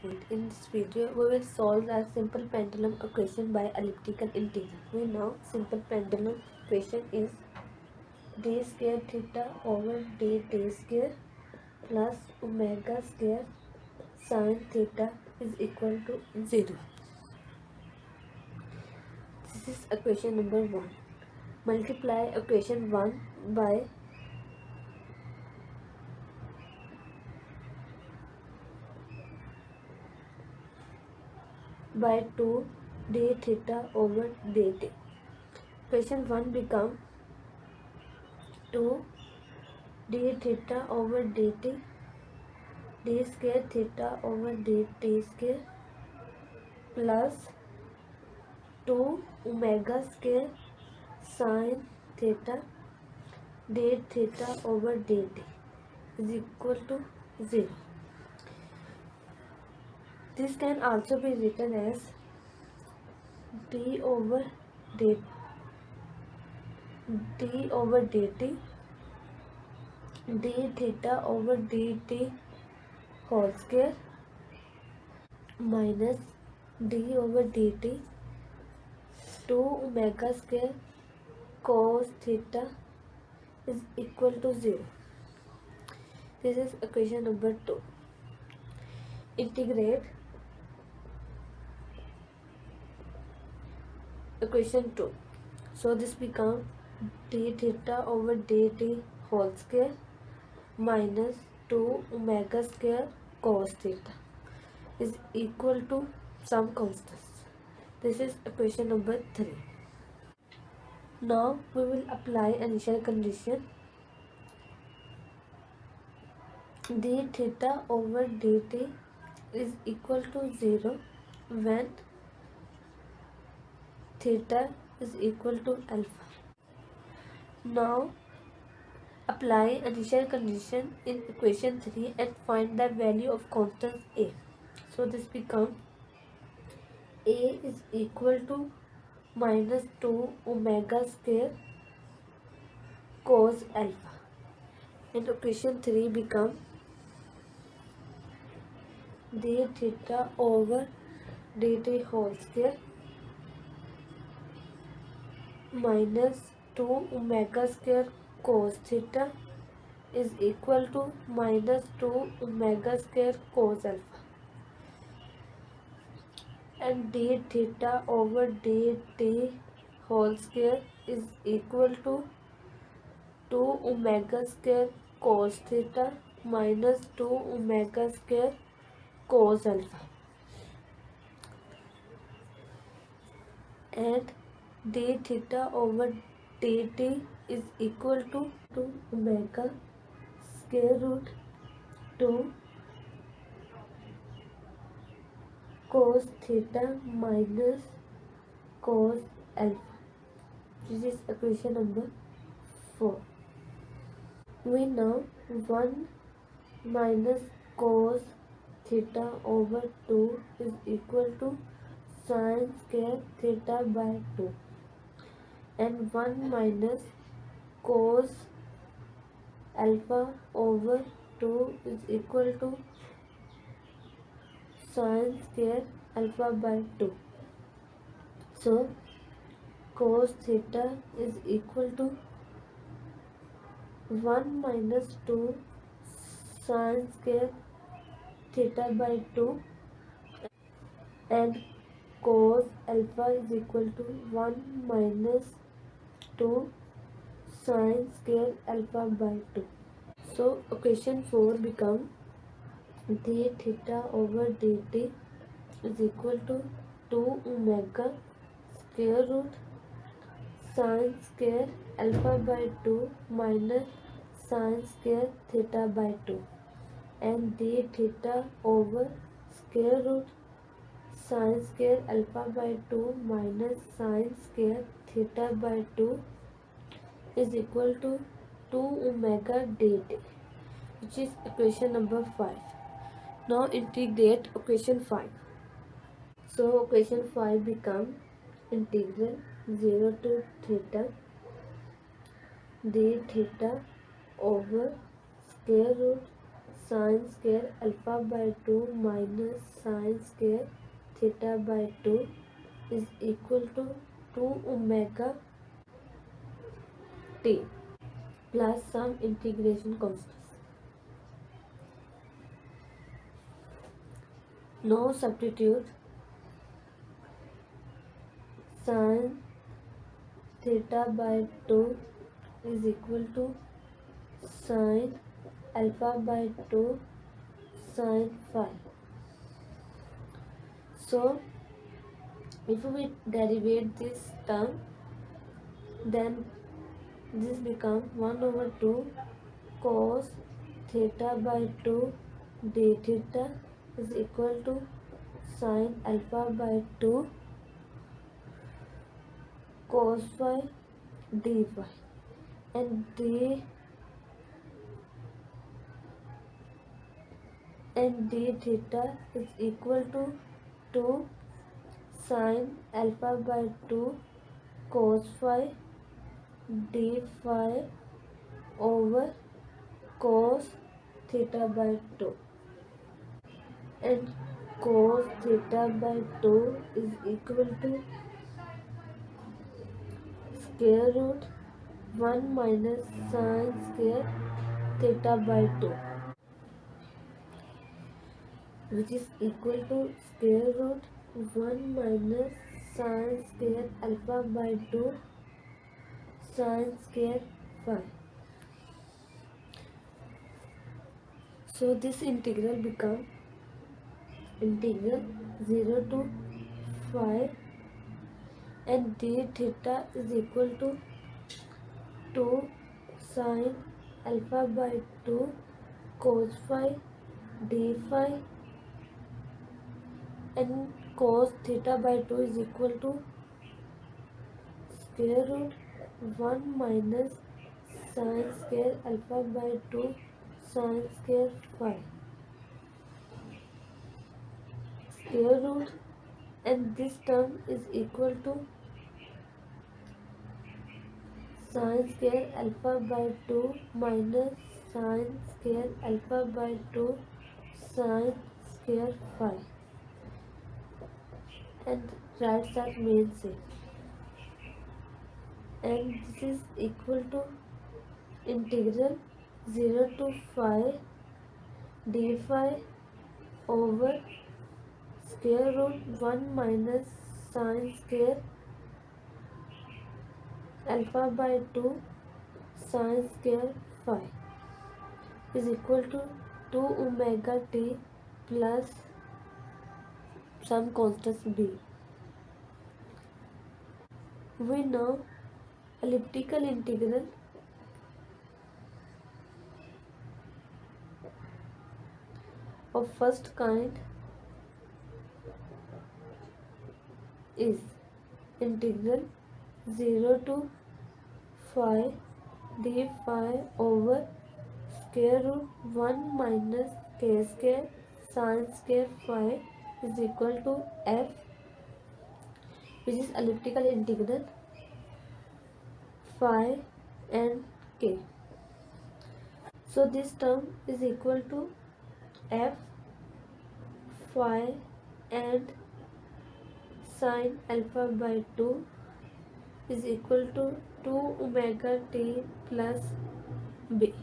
In this video, we will solve a simple pendulum equation by elliptical integral. We know simple pendulum equation is d square theta over dt square plus omega square sine theta is equal to 0. This is equation number 1. Multiply equation 1 by 2 d theta over dt. Equation 1 become 2 d theta over dt d square theta over dt square plus 2 omega square sine theta d theta over dt is equal to 0. This can also be written as d over dt d theta over dt whole square minus d over dt 2 omega square cos theta is equal to 0. This is equation number 2. Integrate equation 2. So this becomes d theta over dt whole square minus 2 omega square cos theta is equal to some constants. This is equation number 3. Now we will apply initial condition. D theta over dt is equal to 0 when theta is equal to alpha. Now apply initial condition in equation 3 and find the value of constant A. So this becomes A is equal to minus 2 omega square cos alpha, and equation 3 becomes d theta over dt whole square minus 2 omega square cos theta is equal to minus 2 omega square cos alpha, and d theta over dt whole square is equal to 2 omega square cos theta minus 2 omega square cos alpha, and d theta over dt is equal to omega square root 2 cos theta minus cos alpha. This is equation number 4. We know 1 minus cos theta over 2 is equal to sin square theta by 2, and 1 minus cos alpha over 2 is equal to sin square alpha by 2. So cos theta is equal to 1 minus 2 sin square theta by 2, and cos alpha is equal to 1 minus 2 sin square alpha by 2. So equation 4 becomes d theta over dt is equal to 2 omega square root sin square alpha by 2 minus sin square theta by 2, and d theta over square root sin square alpha by 2 minus sin square theta by 2 is equal to 2 omega dt, which is equation number 5. Now integrate equation 5. So equation 5 becomes integral 0 to theta d theta over square root sine square alpha by 2 minus sine square theta by 2 is equal to 2 omega t plus some integration constants. Now substitute sine theta by 2 is equal to sine alpha by 2 sine phi. So if we derivate this term, then this becomes 1 over 2 cos theta by 2 d theta is equal to sine alpha by 2 cos phi dy, and d theta is equal to 2 sine alpha by 2 cos phi d phi over cos theta by 2, and cos theta by 2 is equal to square root 1 minus sine square theta by 2, which is equal to square root 1 minus sine square alpha by 2 sine square phi. So this integral becomes integral 0 to phi, and d theta is equal to 2 sine alpha by 2 cos phi d phi, and cos theta by 2 is equal to square root 1 minus sine square alpha by 2 sine square phi square root, and this term is equal to sine square alpha by 2 minus sine square alpha by 2 sine square phi, and right side remains same, and this is equal to integral 0 to phi d phi over square root 1 minus sine square alpha by 2 sine square phi is equal to 2 omega t plus some constants b. We know elliptical integral of first kind is integral 0 to phi d phi over square root 1 minus k square sine square phi is equal to f, which is elliptical integral phi and k. So this term is equal to f phi and sine alpha by 2 is equal to 2 omega t plus b.